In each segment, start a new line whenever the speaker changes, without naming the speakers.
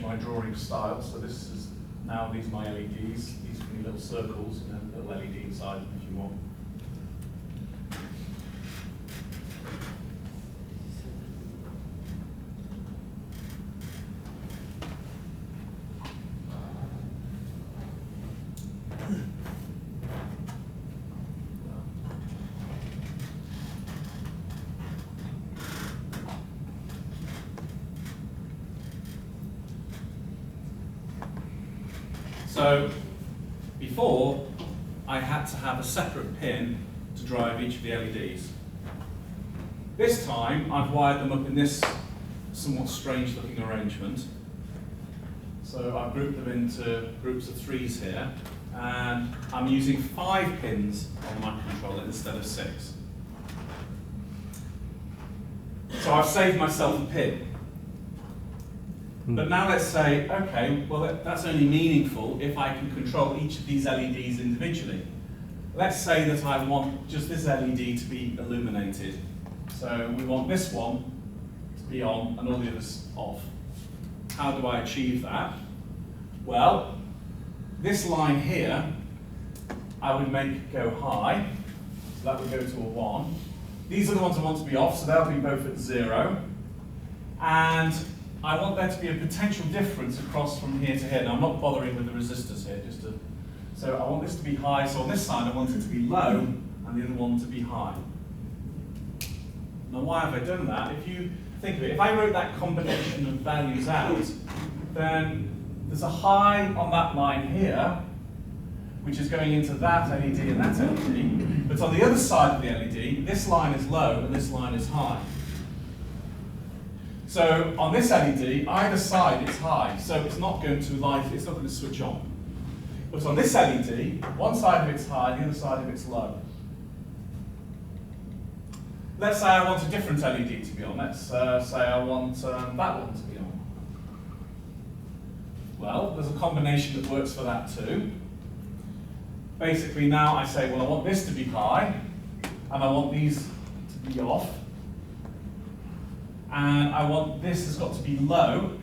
my drawing style. So this is now these are my LEDs. These can be little circles and a little LED inside them if you want. So before, I had to have a separate pin to drive each of the LEDs. This time, I've wired them up in this somewhat strange looking arrangement. So I've grouped them into groups of 3s here, and I'm using 5 pins on the microcontroller instead of 6. So I've saved myself a pin. But now let's say, okay, well that's only meaningful if I can control each of these LEDs individually. Let's say that I want just this LED to be illuminated. So we want this one to be on and all the others off. How do I achieve that? Well, this line here, I would make go high, so that would go to a 1. These are the ones I want to be off, so they'll be both at 0. And I want there to be a potential difference across from here to here. Now I'm not bothering with the resistors here, so I want this to be high, so on this side I want it to be low and the other one to be high. Now why have I done that? If you think of it, if I wrote that combination of values out, then there's a high on that line here, which is going into that LED and that LED, but on the other side of the LED, this line is low and this line is high. So on this LED, either side is high, so it's not going to light, it's not going to switch on. But on this LED, one side of it's high, the other side of it's low. Let's say I want a different LED to be on. Let's say I want that one to be on. Well, there's a combination that works for that too. Basically now I say, well, I want this to be high, and I want these to be off. And I want this has got to be low,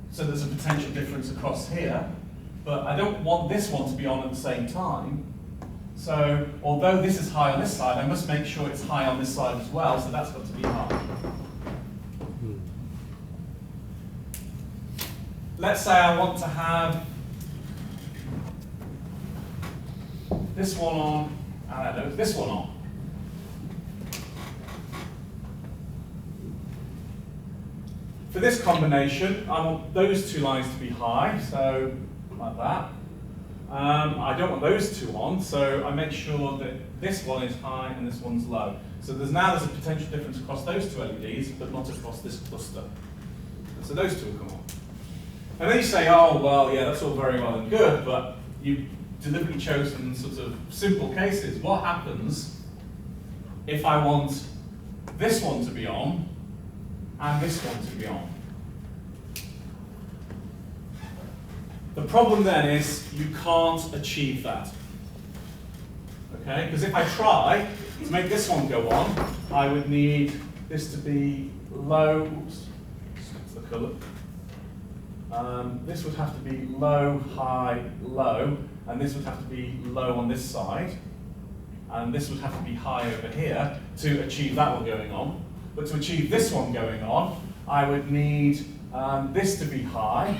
so there's a potential difference across here. But I don't want this one to be on at the same time. So although this is high on this side, I must make sure it's high on this side as well, so that's got to be high. Let's say I want to have this one on, and I know this one on. For this combination, I want those 2 lines to be high, so like that. I don't want those 2 on, so I make sure that this one is high and this one's low. So there's a potential difference across those 2 LEDs, but not across this cluster. And so those 2 will come on. And then you say, oh, well, yeah, that's all very well and good, but you've deliberately chosen sort of simple cases. What happens if I want this one to be on and this one to be on? The problem then is you can't achieve that. Okay? Because if I try to make this one go on, I would need this to be low. Oops, that's the colour. This would have to be low, high, low, and this would have to be low on this side, and this would have to be high over here to achieve that one going on. But to achieve this one going on, I would need this to be high,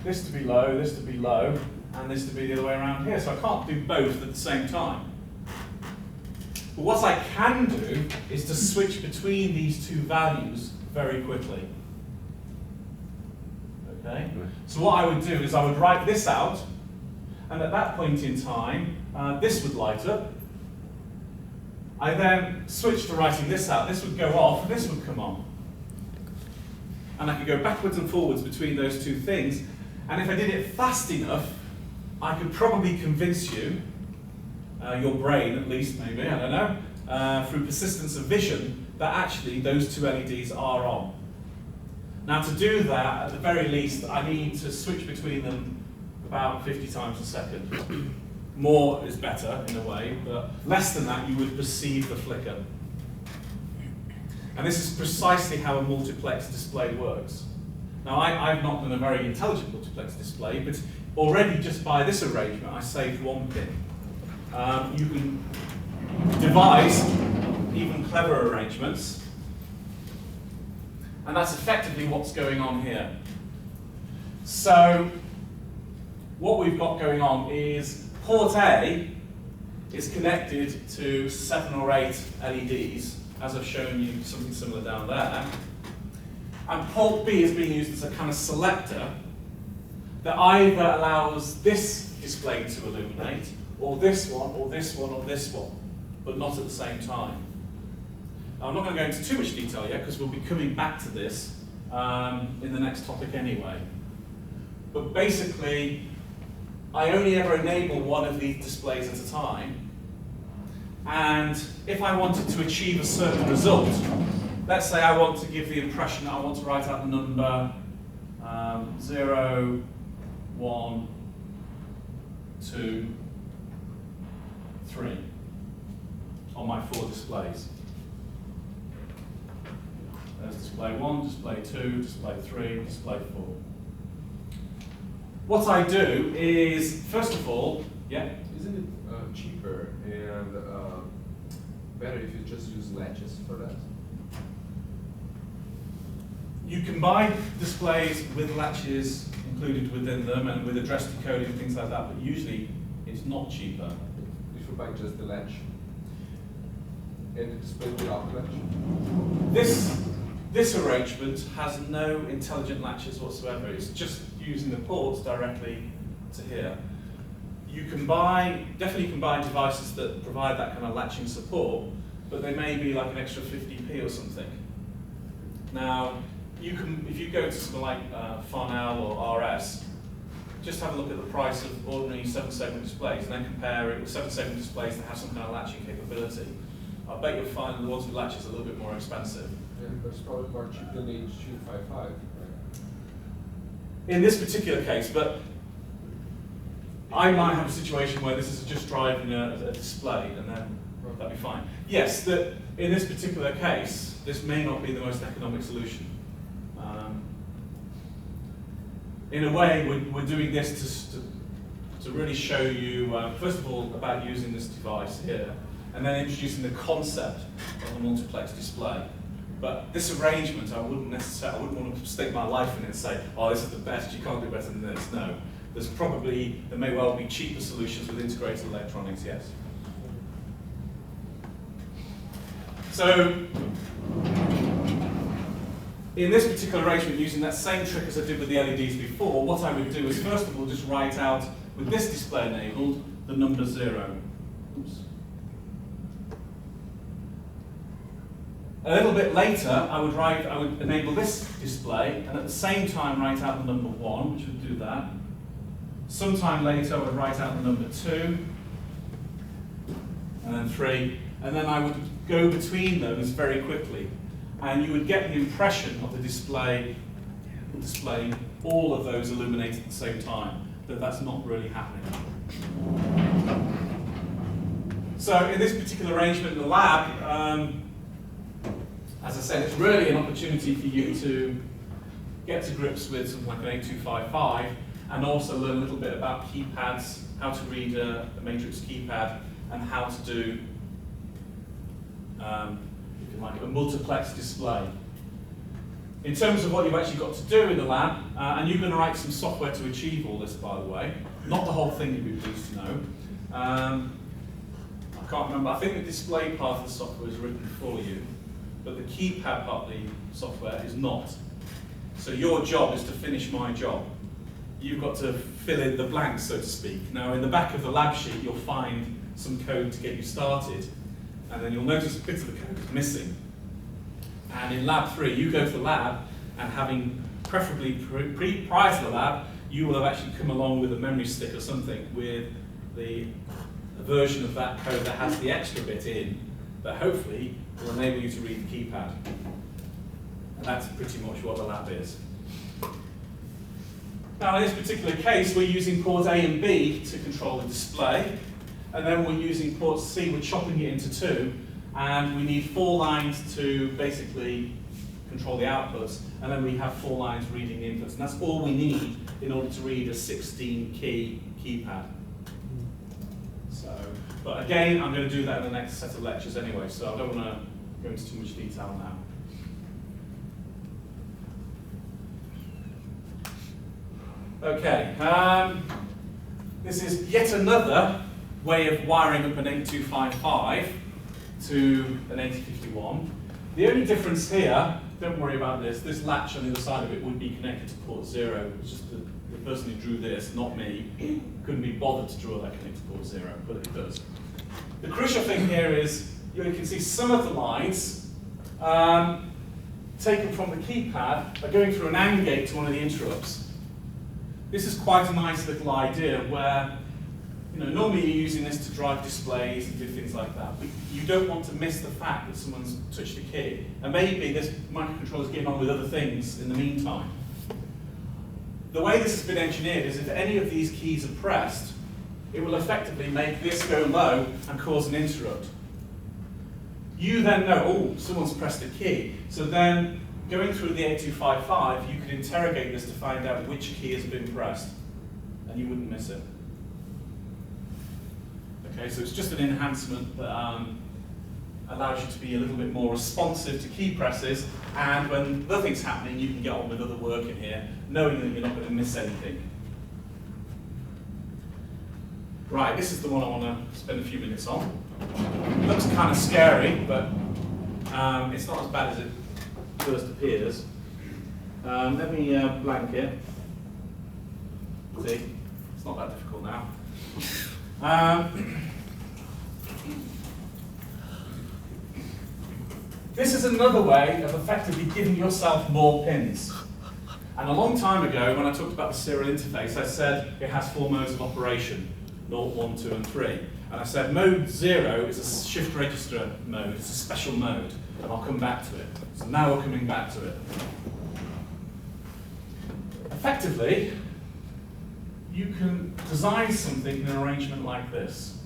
this to be low, this to be low, and this to be the other way around here. So I can't do both at the same time. But what I can do is to switch between these 2 values very quickly. Okay? So what I would do is I would write this out, and at that point in time, this would light up. I then switch to writing this out. This would go off, and this would come on. And I could go backwards and forwards between those 2 things. And if I did it fast enough, I could probably convince you, your brain at least maybe, I don't know, through persistence of vision, that actually those 2 LEDs are on. Now to do that, at the very least, I need to switch between them about 50 times a second. More is better in a way, but less than that you would perceive the flicker. And this is precisely how a multiplex display works. Now, I've not done a very intelligent multiplex display, but already just by this arrangement, I saved one pin. You can devise even cleverer arrangements, and that's effectively what's going on here. So, what we've got going on is port A is connected to 7 or 8 LEDs, as I've shown you something similar down there. And port B is being used as a kind of selector that either allows this display to illuminate, or this one, or this one, or this one, but not at the same time. Now, I'm not going to go into too much detail yet, because we'll be coming back to this in the next topic anyway. But basically, I only ever enable one of these displays at a time, and if I wanted to achieve a certain result, let's say I want to give the impression that I want to write out the number 0, 1, 2, 3 on my 4 displays. There's display 1, display 2, display 3, display 4. What I do is, first of all, yeah?
Isn't it cheaper and better if you just use latches for that?
You can buy displays with latches included within them and with address decoding and things like that, but usually it's not cheaper.
If you buy just the latch and the display without the latch?
This arrangement has no intelligent latches whatsoever. It's just using the ports directly to here. You can definitely can buy devices that provide that kind of latching support, but they may be like an extra 50p or something. Now, you can, if you go to something like Farnell or RS, just have a look at the price of ordinary 7-segment displays and then compare it with 7-segment displays that have some kind of latching capability. I bet you'll find the ones with latches a little bit more expensive.
Yeah, but it's probably more cheap than the H255, right?
In this particular case, but I might have a situation where this is just driving a display and then that'd be fine. Yes, in this particular case, this may not be the most economic solution. In a way, we're doing this to really show you, first of all, about using this device here, and then introducing the concept of a multiplex display. But this arrangement, I wouldn't want to stake my life in it and say, oh, this is the best, you can't do better than this. No. There may well be cheaper solutions with integrated electronics, yes. So, in this particular arrangement, using that same trick as I did with the LEDs before, what I would do is first of all just write out, with this display enabled, the number 0. Oops. A little bit later, I would enable this display, and at the same time write out the number 1, which would do that. Sometime later, I would write out the number 2, and then 3, and then I would go between those very quickly. And you would get the impression of the display displaying all of those illuminated at the same time, that that's not really happening. So in this particular arrangement in the lab, as I said, it's really an opportunity for you to get to grips with something like an 8255 and also learn a little bit about keypads, how to read a matrix keypad, and how to do like a multiplex display. In terms of what you've actually got to do in the lab, and you're going to write some software to achieve all this, by the way. Not the whole thing, you'd be pleased to know. I can't remember, I think the display part of the software is written for you, but the keypad part of the software is not. So your job is to finish my job. You've got to fill in the blanks, so to speak. Now, in the back of the lab sheet, you'll find some code to get you started. And then you'll notice a bit of the code is missing. And in lab 3, you go to the lab, and having preferably prior to the lab, you will have actually come along with a memory stick or something with a version of that code that has the extra bit in, that hopefully will enable you to read the keypad. And that's pretty much what the lab is. Now in this particular case, we're using port A and B to control the display. And then we're using port C, we're chopping it into 2, and we need 4 lines to basically control the outputs, and then we have 4 lines reading the inputs. And that's all we need in order to read a 16-key keypad. So, but again, I'm going to do that in the next set of lectures anyway, so I don't want to go into too much detail now. Okay, this is yet another way of wiring up an 8255 to an 8051. The only difference here, don't worry about this latch on the other side of it would be connected to port 0. It's just the person who drew this, not me, couldn't be bothered to draw that connected to port 0, but it does. The crucial thing here is you can see some of the lines taken from the keypad are going through an AND gate to one of the interrupts. This is quite a nice little idea where, normally you're using this to drive displays and do things like that, but you don't want to miss the fact that someone's touched a key. And maybe this microcontroller is getting on with other things in the meantime. The way this has been engineered is if any of these keys are pressed, it will effectively make this go low and cause an interrupt. You then know, oh, someone's pressed a key. So then, going through the 8255, you could interrogate this to find out which key has been pressed, and you wouldn't miss it. Okay, so it's just an enhancement that allows you to be a little bit more responsive to key presses, and when nothing's happening, you can get on with other work in here, knowing that you're not going to miss anything. Right, this is the one I want to spend a few minutes on. It looks kind of scary, but it's not as bad as it first appears. Let me blank it. See, it's not that difficult now. This is another way of effectively giving yourself more pins. And a long time ago, when I talked about the serial interface, I said it has 4 modes of operation, 0, 1, 2, and 3. And I said mode 0 is a shift register mode, it's a special mode, and I'll come back to it. So now we're coming back to it. Effectively, you can design something in an arrangement like this.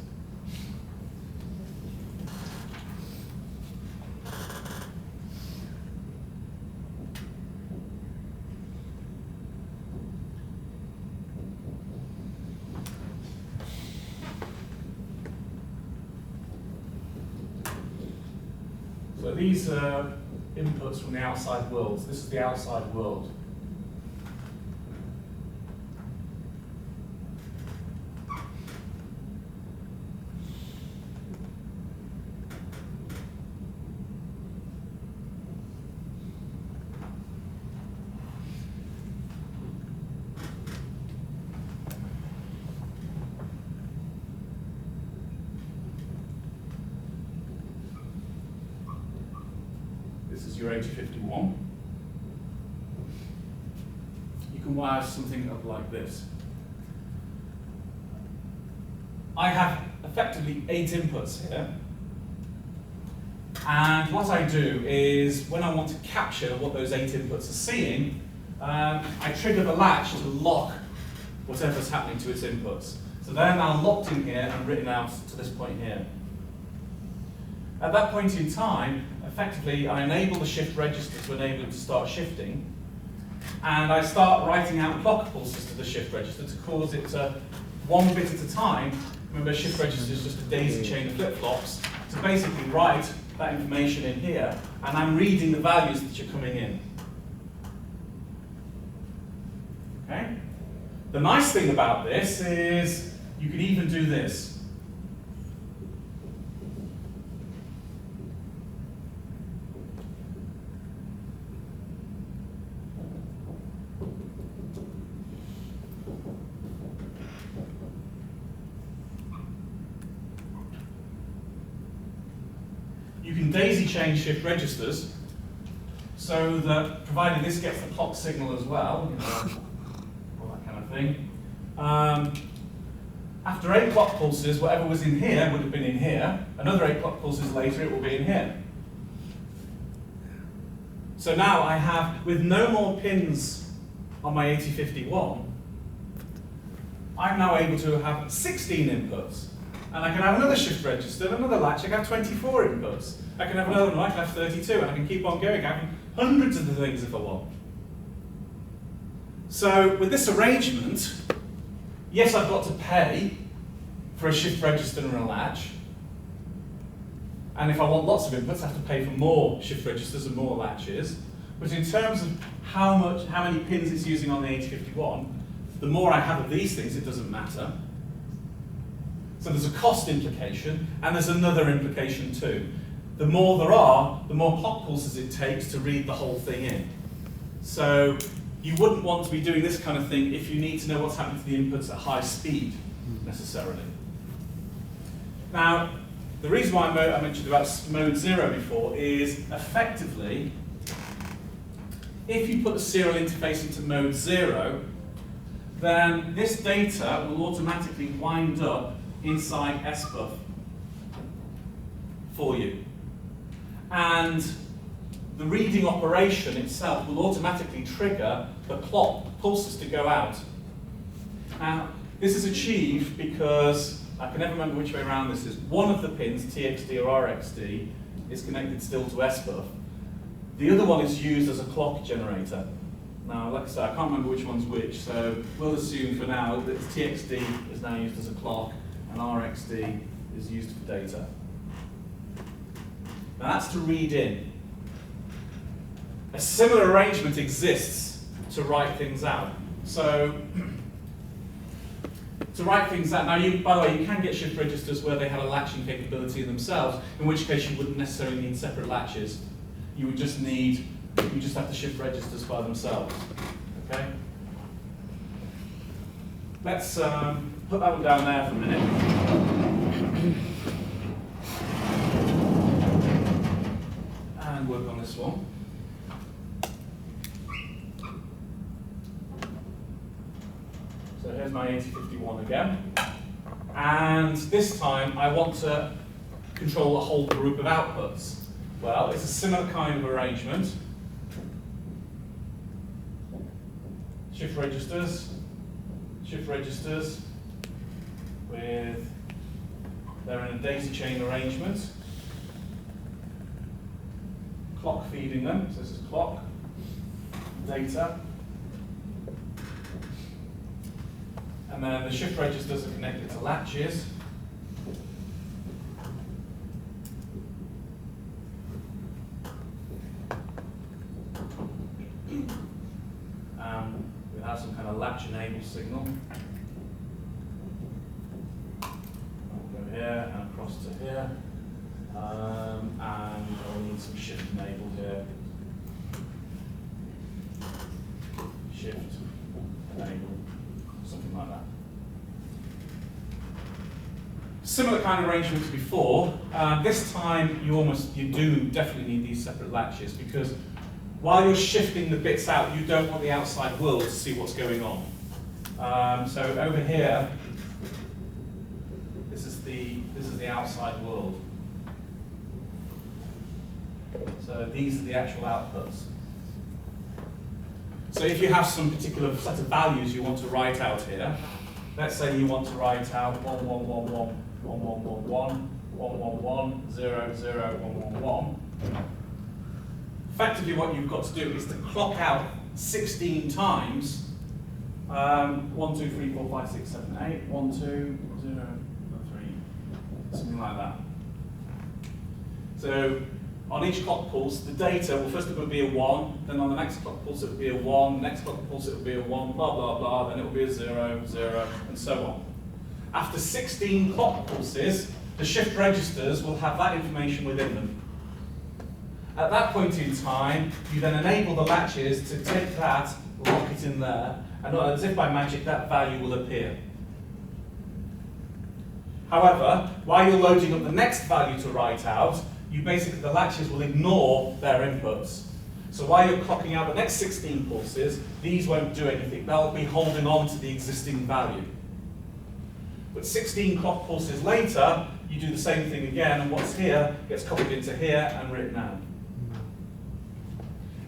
So these are inputs from the outside world. This is the outside world. This is your 8051. You can wire something up like this. I have effectively 8 inputs here. And what I do is, when I want to capture what those 8 inputs are seeing, I trigger the latch to lock whatever's happening to its inputs. So they're now locked in here and written out to this point here. At that point in time, effectively, I enable the shift register to enable it to start shifting, and I start writing out clock pulses to the shift register to cause it to, 1 bit at a time. Remember, shift register is just a daisy chain of flip-flops, to basically write that information in here, and I'm reading the values that are coming in. Okay? The nice thing about this is you can even do this. You can daisy chain shift registers so that, provided this gets the clock signal as well, all that kind of thing. After 8 clock pulses, whatever was in here would have been in here. Another 8 clock pulses later, it will be in here. So now I have, with no more pins on my 8051, I'm now able to have 16 inputs. And I can have another shift register, another latch, I can have 24 inputs. I can have another one, I can have 32, and I can keep on going. I can hundreds of the things if I want. So with this arrangement, yes, I've got to pay for a shift register and a latch. And if I want lots of inputs, I have to pay for more shift registers and more latches. But in terms of how many pins it's using on the 8051, the more I have of these things, it doesn't matter. So there's a cost implication, and there's another implication too. The more there are, the more clock pulses it takes to read the whole thing in. So you wouldn't want to be doing this kind of thing if you need to know what's happening to the inputs at high speed, necessarily. Now, the reason why I mentioned about mode 0 before is effectively, if you put the serial interface into mode 0, then this data will automatically wind up inside SBUF for you. And the reading operation itself will automatically trigger the clock pulses to go out. Now, this is achieved because, I can never remember which way around this is, one of the pins, TXD or RXD, is connected still to SBUF. The other one is used as a clock generator. Now, like I said, I can't remember which one's which, so we'll assume for now that TXD is now used as a clock and RXD is used for data. Now that's to read in. A similar arrangement exists to write things out. So, to write things out, now by the way, you can get shift registers where they have a latching capability in themselves, in which case you wouldn't necessarily need separate latches. You would just have the shift registers by themselves. Okay? Let's put that one down there for a minute. And work on this one. So here's my 8051 again. And this time I want to control a whole group of outputs. Well, it's a similar kind of arrangement. Shift registers, they're in a data chain arrangement. Clock feeding them, so this is clock, data. And then the shift registers are connected to latches. We have some kind of latch enabled signal. I'll go here and across to here. And I'll need some shift enabled here. Shift enabled, something like that. Similar kind of arrangement to before. This time you do definitely need these separate latches, because while you're shifting the bits out, you don't want the outside world to see what's going on. So over here, this is the outside world. So these are the actual outputs. So if you have some particular set of values you want to write out here, let's say you want to write out 1111, 1111, 1111, 00111. Effectively what you've got to do is to clock out 16 times 1, 2, 3, 4, 5, 6, 7, 8, 1, 2, 0, 3, something like that. So on each clock pulse, the data will first it will be a 1, then on the next clock pulse it will be a 1, next clock pulse it will be a 1, blah, blah, blah, then it will be a 0, 0, and so on. After 16 clock pulses, the shift registers will have that information within them. At that point in time, you then enable the latches to take that, lock it in there, and as if by magic that value will appear. However, while you're loading up the next value to write out, the latches will ignore their inputs. So while you're clocking out the next 16 pulses, these won't do anything. They'll be holding on to the existing value. But 16 clock pulses later, you do the same thing again, and what's here gets copied into here and written out.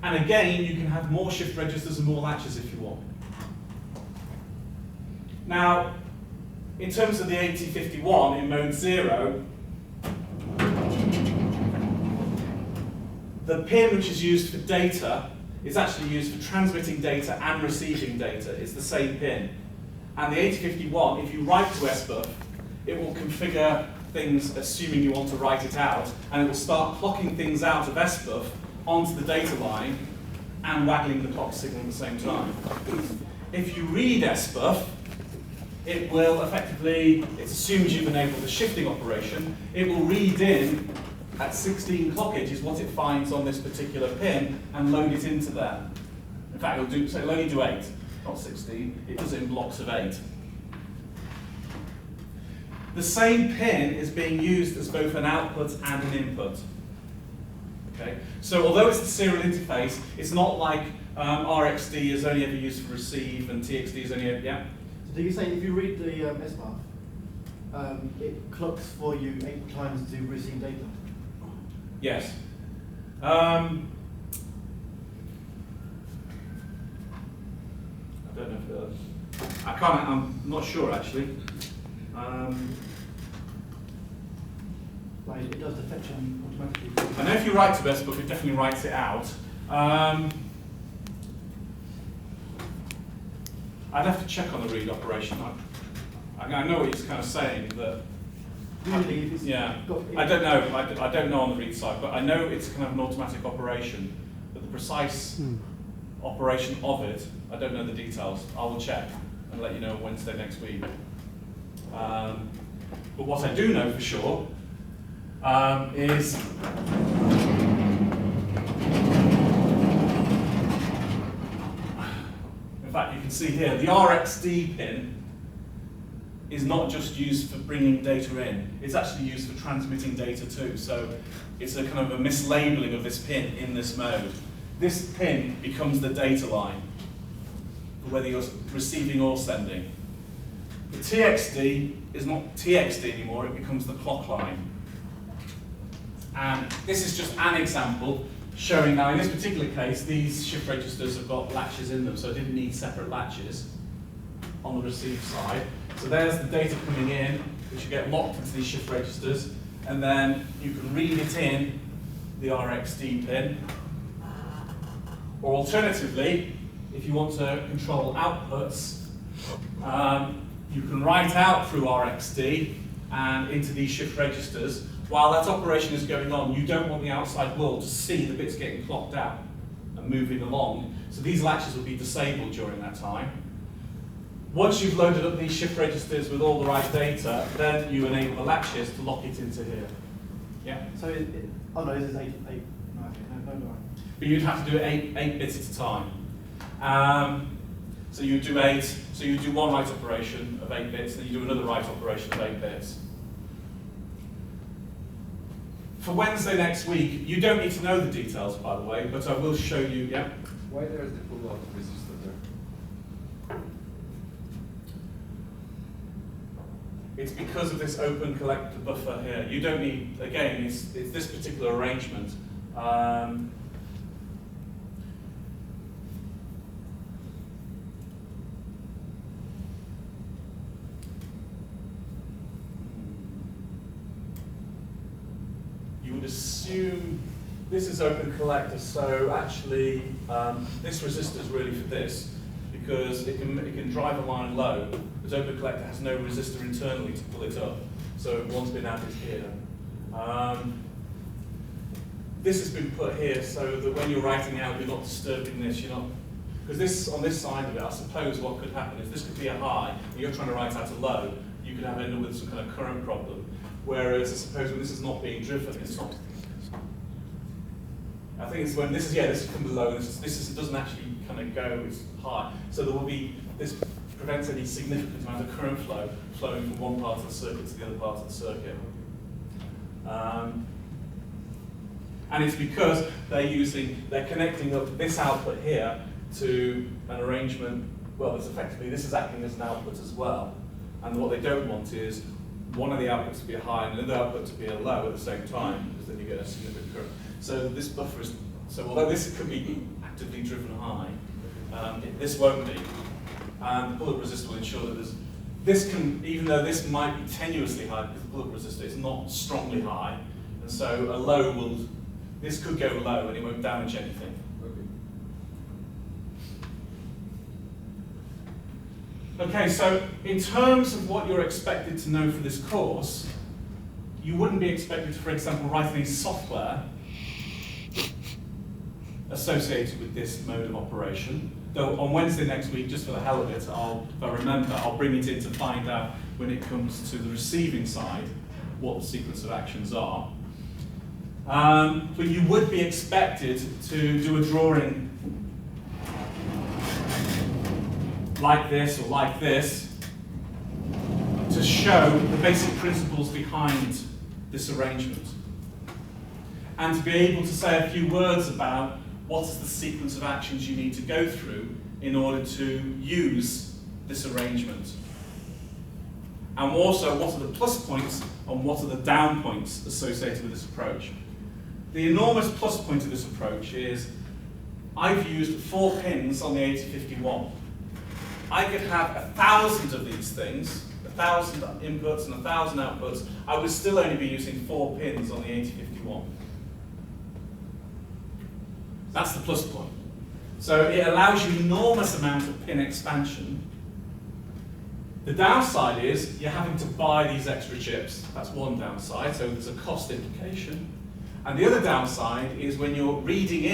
And again, you can have more shift registers and more latches if you want. Now, in terms of the 8051 in mode 0, The pin which is used for data is actually used for transmitting data and receiving data. It's the same pin. And the 8051, if you write to SBUF, it will configure things assuming you want to write it out, and it will start clocking things out of SBUF onto the data line and waggling the clock signal at the same time. If you read SBUF, it will effectively, it assumes you've enabled the shifting operation, it will read in at 16 clock edges what it finds on this particular pin and load it into there. In fact, it'll only do 8, not 16. It does it in blocks of 8. The same pin is being used as both an output and an input. Okay? So although it's the serial interface, it's not like RxD is only ever used for receive and TXD is only ever, yeah?
So do you say if you read the SBUF, it clocks for you 8 times to receive data?
Yes. I don't know if I can't, I'm not sure actually.
Right, it does the fetching automatically.
I know if you write to SBUF, it definitely writes it out. I'd have to check on the read operation. I know what he's kind of saying, that
Usually if it's
yeah,
got,
I don't know. I don't know on the read side, but I know it's kind of an automatic operation. But the precise operation of it, I don't know the details. I will check and let you know Wednesday next week. But what I do know for sure is in fact, you can see here the RxD pin is not just used for bringing data in, it's actually used for transmitting data too. So it's a kind of a mislabeling of this pin in this mode. This pin becomes the data line, for whether you're receiving or sending. The TXD is not TXD anymore, it becomes the clock line. And this is just an example showing now, in this particular case, these shift registers have got latches in them, so I didn't need separate latches on the receive side. So there's the data coming in, which you get locked into these shift registers, and then you can read it in the RxD pin. Or alternatively, if you want to control outputs, you can write out through RxD and into these shift registers. While that operation is going on, you don't want the outside world to see the bits getting clocked out and moving along. So these latches will be disabled during that time. Once you've loaded up these shift registers with all the right data, then you enable the latches to lock it into here. Yeah?
So oh no, this is 8. No, okay, no.
But you'd have to do it 8 bits at a time. So you do 8, so you do one write operation of 8 bits, then you do another write operation of 8 bits. For Wednesday next week, you don't need to know the details, by the way, but I will show you, yeah?
Why there is the pull-out resistor there?
It's because of this open collector buffer here. You don't need, again, it's this particular arrangement. You would assume this is open collector, so actually this resistor is really for this, because it can drive a line low, but open collector has no resistor internally to pull it up, so one's been added here. This has been put here so that when you're writing out, you're not disturbing this, you're not, because this, on this side of it, I suppose what could happen is this could be a high, and you're trying to write out a low, you could have ended up with some kind of current problem. Whereas I suppose when this is not being driven, it's not. I think it's when this is, yeah, this comes low, this doesn't actually kind of go, it's high. So there will be, this prevents any significant amount of current flow flowing from one part of the circuit to the other part of the circuit. And it's because they're connecting up this output here to an arrangement, well, it's effectively, this is acting as an output as well. And what they don't want is one of the outputs to be a high and another output to be a low at the same time, because then you get a significant current. So this buffer is, so although this could be actively driven high, this won't be. And the bullet resistor will ensure that this can, even though this might be tenuously high, because the bullet resistor is not strongly high, and so a low will, this could go low and it won't damage anything. Okay, so in terms of what you're expected to know for this course, you wouldn't be expected to, for example, write any software associated with this mode of operation. Though on Wednesday next week, just for the hell of it, if I remember, I'll bring it in to find out when it comes to the receiving side what the sequence of actions are. But you would be expected to do a drawing like this or like this to show the basic principles behind this arrangement. And to be able to say a few words about what is the sequence of actions you need to go through in order to use this arrangement. And also, what are the plus points and what are the down points associated with this approach. The enormous plus point of this approach is I've used 4 pins on the 8051. I could have 1,000 of these things, 1,000 inputs and 1,000 outputs. I would still only be using 4 pins on the 8051. That's the plus point. So it allows you enormous amount of pin expansion. The downside is you're having to buy these extra chips. That's one downside, so there's a cost implication. And the other downside is when you're reading in